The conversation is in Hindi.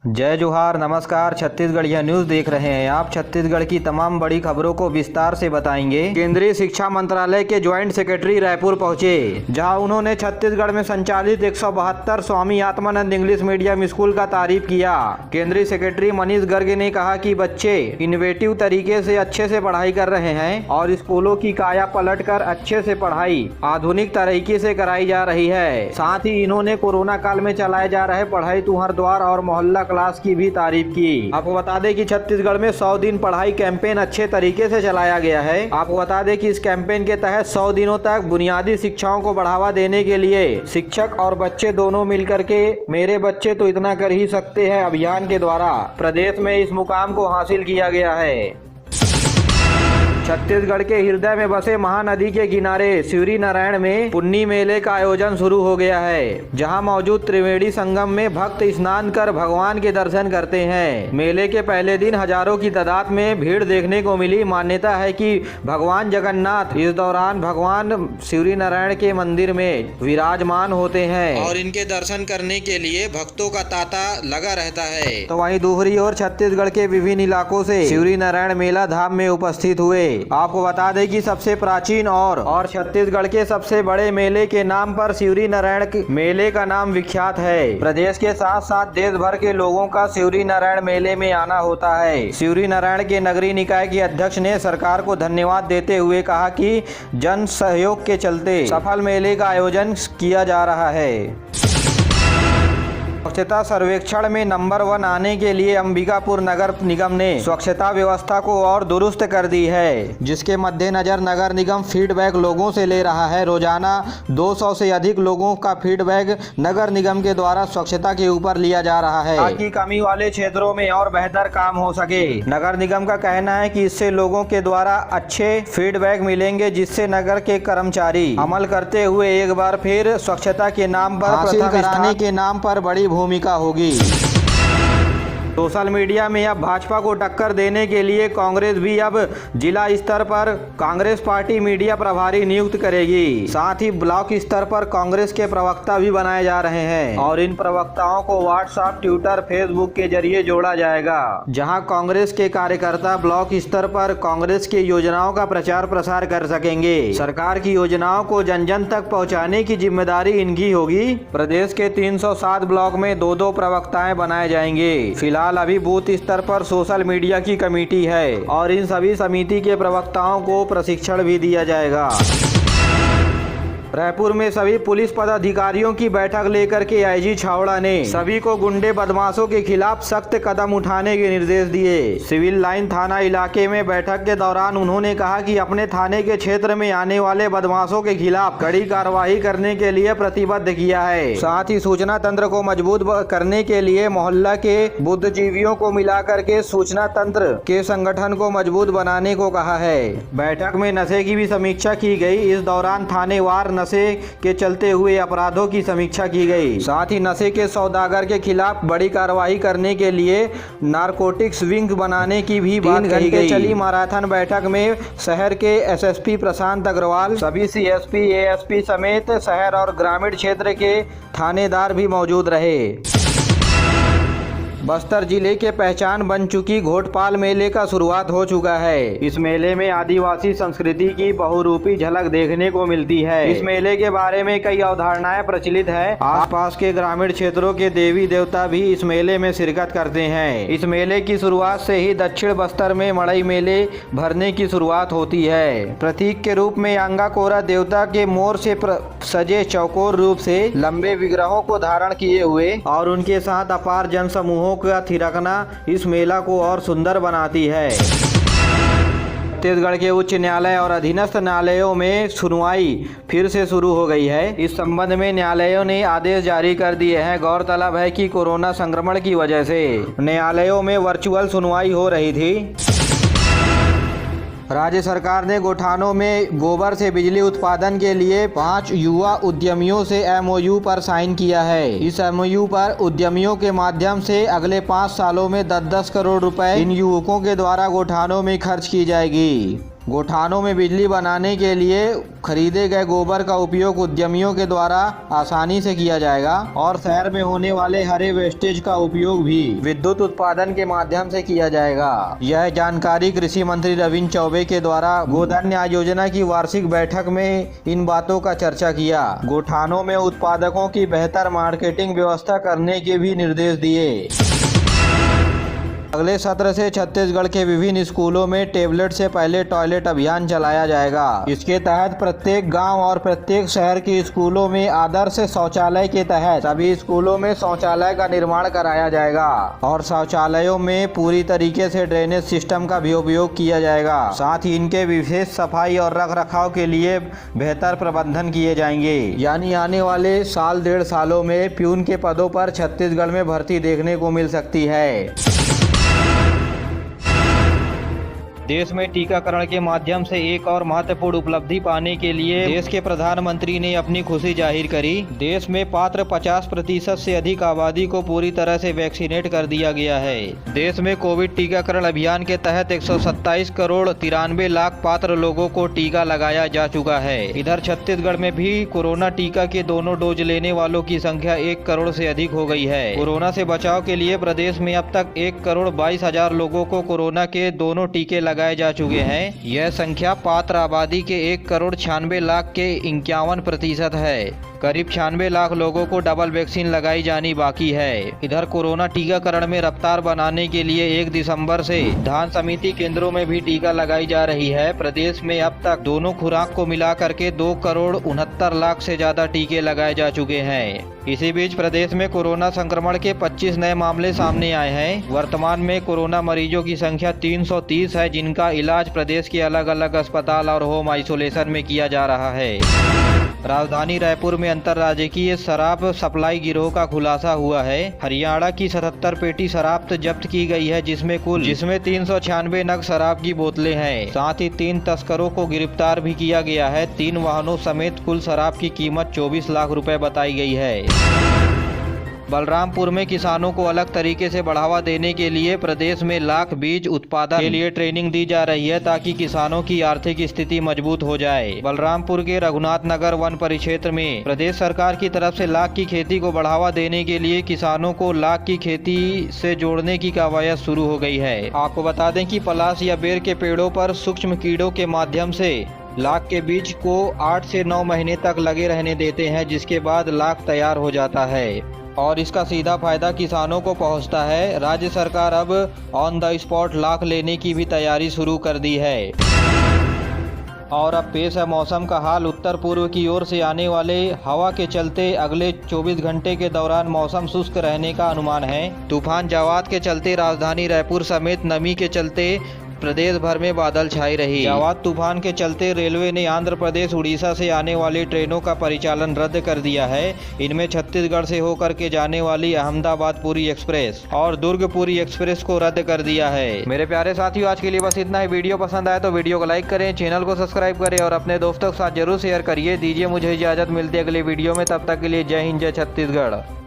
जय जोहार, नमस्कार। छत्तीसगढ़िया न्यूज देख रहे हैं आप। छत्तीसगढ़ की तमाम बड़ी खबरों को विस्तार से बताएंगे। केंद्रीय शिक्षा मंत्रालय के ज्वाइंट सेक्रेटरी रायपुर पहुंचे, जहां उन्होंने छत्तीसगढ़ में संचालित 172 Swami Atmanand English medium school का तारीफ किया। केंद्रीय सेक्रेटरी मनीष गर्ग ने कहा कि बच्चे इनोवेटिव तरीके से अच्छे से पढ़ाई कर रहे हैं और स्कूलों की काया पलट कर अच्छे से पढ़ाई आधुनिक तरीके से कराई जा रही है। साथ ही इन्होंने कोरोना काल में चलाए जा रहे पढ़ाई तुहर द्वार और मोहल्ला क्लास की भी तारीफ की। आपको बता दें कि छत्तीसगढ़ में 100 दिन पढ़ाई कैंपेन अच्छे तरीके से चलाया गया है। आपको बता दें कि इस कैंपेन के तहत 100 दिनों तक बुनियादी शिक्षाओं को बढ़ावा देने के लिए शिक्षक और बच्चे दोनों मिलकर के मेरे बच्चे तो इतना कर ही सकते हैं अभियान के द्वारा प्रदेश में इस मुकाम को हासिल किया गया है। छत्तीसगढ़ के हृदय में बसे महानदी के किनारे शिवरी नारायण में पुन्नी मेले का आयोजन शुरू हो गया है, जहां मौजूद त्रिवेणी संगम में भक्त स्नान कर भगवान के दर्शन करते हैं। मेले के पहले दिन हजारों की तादाद में भीड़ देखने को मिली। मान्यता है कि भगवान जगन्नाथ इस दौरान भगवान शिवरी नारायण के मंदिर में विराजमान होते हैं और इनके दर्शन करने के लिए भक्तों का तांता लगा रहता है। तो वहीं दूसरी ओर छत्तीसगढ़ के विभिन्न इलाकों से शिवरी नारायण मेला धाम में उपस्थित हुए। आपको बता दें कि सबसे प्राचीन और छत्तीसगढ़ के सबसे बड़े मेले के नाम पर शिवरी नारायण मेले का नाम विख्यात है। प्रदेश के साथ साथ देश भर के लोगों का शिवरी नारायण मेले में आना होता है। शिवरी नारायण के नगरीय निकाय के अध्यक्ष ने सरकार को धन्यवाद देते हुए कहा कि जन सहयोग के चलते सफल मेले का आयोजन किया जा रहा है। स्वच्छता सर्वेक्षण में नंबर 1 आने के लिए अंबिकापुर नगर निगम ने स्वच्छता व्यवस्था को और दुरुस्त कर दी है, जिसके मद्देनजर नगर निगम फीडबैक लोगों से ले रहा है। रोजाना 200 से अधिक लोगों का फीडबैक नगर निगम के द्वारा स्वच्छता के ऊपर लिया जा रहा है, ताकि कमी वाले क्षेत्रों में और बेहतर काम हो सके। नगर निगम का कहना है कि इससे लोगों के द्वारा अच्छे फीडबैक मिलेंगे, जिससे नगर के कर्मचारी अमल करते हुए एक बार फिर स्वच्छता के नाम पर प्रथम स्थान के नाम पर बड़ी भूमिका होगी। सोशल मीडिया में अब भाजपा को टक्कर देने के लिए कांग्रेस भी अब जिला स्तर पर कांग्रेस पार्टी मीडिया प्रभारी नियुक्त करेगी। साथ ही ब्लॉक स्तर पर कांग्रेस के प्रवक्ता भी बनाए जा रहे हैं और इन प्रवक्ताओं को व्हाट्सएप, ट्विटर, फेसबुक के जरिए जोड़ा जाएगा, जहां कांग्रेस के कार्यकर्ता ब्लॉक स्तर पर कांग्रेस की योजनाओं का प्रचार प्रसार कर सकेंगे। सरकार की योजनाओं को जन जन तक पहुँचाने की जिम्मेदारी इनकी होगी। प्रदेश के 307 ब्लॉक में 2-2 प्रवक्ताएं बनाए जाएंगे। फिलहाल अभी बूथ स्तर पर सोशल मीडिया की कमेटी है और इन सभी समिति के प्रवक्ताओं को प्रशिक्षण भी दिया जाएगा। रायपुर में सभी पुलिस पदाधिकारियों की बैठक लेकर के आईजी छावड़ा ने सभी को गुंडे बदमाशों के खिलाफ सख्त कदम उठाने के निर्देश दिए। सिविल लाइन थाना इलाके में बैठक के दौरान उन्होंने कहा कि अपने थाने के क्षेत्र में आने वाले बदमाशों के खिलाफ कड़ी कार्रवाई करने के लिए प्रतिबद्ध किया है। साथ ही सूचना तंत्र को मजबूत करने के लिए मोहल्ला के बुद्धिजीवियों को मिलाकर के सूचना तंत्र के संगठन को मजबूत बनाने को कहा है। बैठक में नशे की भी समीक्षा की गई। इस दौरान थानेवार नशे के चलते हुए अपराधों की समीक्षा की गई। साथ ही नशे के सौदागर के खिलाफ बड़ी कार्रवाई करने के लिए नारकोटिक्स विंग बनाने की भी बात कही गई। चली मैराथन बैठक में शहर के एसएसपी प्रशांत अग्रवाल, सभी सीएसपी, एएसपी समेत शहर और ग्रामीण क्षेत्र के थानेदार भी मौजूद रहे। बस्तर जिले के पहचान बन चुकी घोटपाल मेले का शुरुआत हो चुका है। इस मेले में आदिवासी संस्कृति की बहुरूपी झलक देखने को मिलती है। इस मेले के बारे में कई अवधारणाएं प्रचलित है। आसपास के ग्रामीण क्षेत्रों के देवी देवता भी इस मेले में शिरकत करते हैं। इस मेले की शुरुआत से ही दक्षिण बस्तर में मड़ई मेले भरने की शुरुआत होती है। प्रतीक के रूप में अंगाकोरा देवता के मोर से सजे चौकोर रूप से लंबे विग्रहों को धारण किए हुए और उनके साथ अपार जन समूहों का थिरकना इस मेला को और सुंदर बनाती है। छत्तीसगढ़ के उच्च न्यायालय और अधीनस्थ न्यायालयों में सुनवाई फिर से शुरू हो गई है। इस संबंध में न्यायालयों ने आदेश जारी कर दिए हैं। गौरतलब है कि कोरोना संक्रमण की वजह से न्यायालयों में वर्चुअल सुनवाई हो रही थी। राज्य सरकार ने गौठानों में गोबर से बिजली उत्पादन के लिए 5 युवा उद्यमियों से एमओयू पर साइन किया है। इस एमओयू पर उद्यमियों के माध्यम से अगले 5 सालों में 10-10 करोड़ रुपए इन युवकों के द्वारा गौठानों में खर्च की जाएगी। गोठानों में बिजली बनाने के लिए खरीदे गए गोबर का उपयोग उद्यमियों के द्वारा आसानी से किया जाएगा और शहर में होने वाले हरे वेस्टेज का उपयोग भी विद्युत उत्पादन के माध्यम से किया जाएगा। यह जानकारी कृषि मंत्री रविंद्र चौबे के द्वारा गोधन योजना की वार्षिक बैठक में इन बातों का चर्चा किया। गोठानों में उत्पादकों की बेहतर मार्केटिंग व्यवस्था करने के भी निर्देश दिए। अगले सत्र से छत्तीसगढ़ के विभिन्न स्कूलों में टैबलेट से पहले टॉयलेट अभियान चलाया जाएगा। इसके तहत प्रत्येक गांव और प्रत्येक शहर के स्कूलों में आदर्श शौचालय के तहत सभी स्कूलों में शौचालय का निर्माण कराया जाएगा और शौचालयों में पूरी तरीके से ड्रेनेज सिस्टम का भी उपयोग किया जाएगा। साथ ही इनके विशेष सफाई और रख रखाव के लिए बेहतर प्रबंधन किए जाएंगे। यानी आने वाले साल 1.5 सालों में प्यून के पदों पर छत्तीसगढ़ में भर्ती देखने को मिल सकती है। देश में टीकाकरण के माध्यम से एक और महत्वपूर्ण उपलब्धि पाने के लिए देश के प्रधानमंत्री ने अपनी खुशी जाहिर करी। देश में पात्र 50% से अधिक आबादी को पूरी तरह से वैक्सीनेट कर दिया गया है। देश में कोविड टीकाकरण अभियान के तहत 127 करोड़ 93 लाख पात्र लोगों को टीका लगाया जा चुका है। इधर छत्तीसगढ़ में भी कोरोना टीका के दोनों डोज लेने वालों की संख्या 1 करोड़ से अधिक हो गई है। कोरोना से बचाव के लिए प्रदेश में अब तक 1 करोड़ 22 हजार लोगों को कोरोना के दोनों टीके लगाए जा चुके हैं। यह संख्या पात्र आबादी के 1 करोड़ 96 लाख के 51% है। करीब 96 लाख लोगों को डबल वैक्सीन लगाई जानी बाकी है। इधर कोरोना टीकाकरण में रफ्तार बनाने के लिए 1 दिसंबर से धान समिति केंद्रों में भी टीका लगाई जा रही है। प्रदेश में अब तक दोनों खुराक को मिला करके 2 करोड़ 69 लाख से ज्यादा टीके लगाए जा चुके हैं। इसी बीच प्रदेश में कोरोना संक्रमण के 25 नए मामले सामने आए हैं। वर्तमान में कोरोना मरीजों की संख्या 330 है, जिनका इलाज प्रदेश के अलग अलग अस्पताल और होम आइसोलेशन में किया जा रहा है। राजधानी रायपुर में अंतर्राज्यीय शराब सप्लाई गिरोह का खुलासा हुआ है। हरियाणा की 77 पेटी शराब जब्त की गई है, जिसमें 396 नग शराब की बोतलें हैं। साथ ही 3 तस्करों को गिरफ्तार भी किया गया है। 3 वाहनों समेत कुल शराब की कीमत 24 लाख रुपए बताई गई है। बलरामपुर में किसानों को अलग तरीके से बढ़ावा देने के लिए प्रदेश में लाख बीज उत्पादन के लिए ट्रेनिंग दी जा रही है, ताकि किसानों की आर्थिक स्थिति मजबूत हो जाए। बलरामपुर के रघुनाथ नगर वन परिक्षेत्र में प्रदेश सरकार की तरफ से लाख की खेती को बढ़ावा देने के लिए किसानों को लाख की खेती से जोड़ने की कवायद शुरू हो गई है। आपको बता दें कि पलाश या बेर के पेड़ों पर सूक्ष्म कीड़ों के माध्यम से लाख के बीज को 8 से 9 महीने तक लगे रहने देते हैं, जिसके बाद लाख तैयार हो जाता है और इसका सीधा फायदा किसानों को पहुंचता है। राज्य सरकार अब ऑन द स्पॉट लाख लेने की भी तैयारी शुरू कर दी है। और अब पेश है मौसम का हाल। उत्तर पूर्व की ओर से आने वाले हवा के चलते अगले 24 घंटे के दौरान मौसम शुष्क रहने का अनुमान है। तूफान जवाद के चलते राजधानी रायपुर समेत नमी के चलते प्रदेश भर में बादल छाई रही। जवाद तूफान के चलते रेलवे ने आंध्र प्रदेश उड़ीसा से आने वाली ट्रेनों का परिचालन रद्द कर दिया है। इनमें छत्तीसगढ़ से होकर के जाने वाली अहमदाबाद पुरी एक्सप्रेस और दुर्ग पुरी एक्सप्रेस को रद्द कर दिया है। मेरे प्यारे साथियों, आज के लिए बस इतना ही। वीडियो पसंद आए तो वीडियो को लाइक करें, चैनल को सब्सक्राइब करें और अपने दोस्तों के साथ जरूर शेयर करिए। दीजिए मुझे इजाजत, मिलती है अगले वीडियो में। तब तक के लिए जय हिंद, जय छत्तीसगढ़।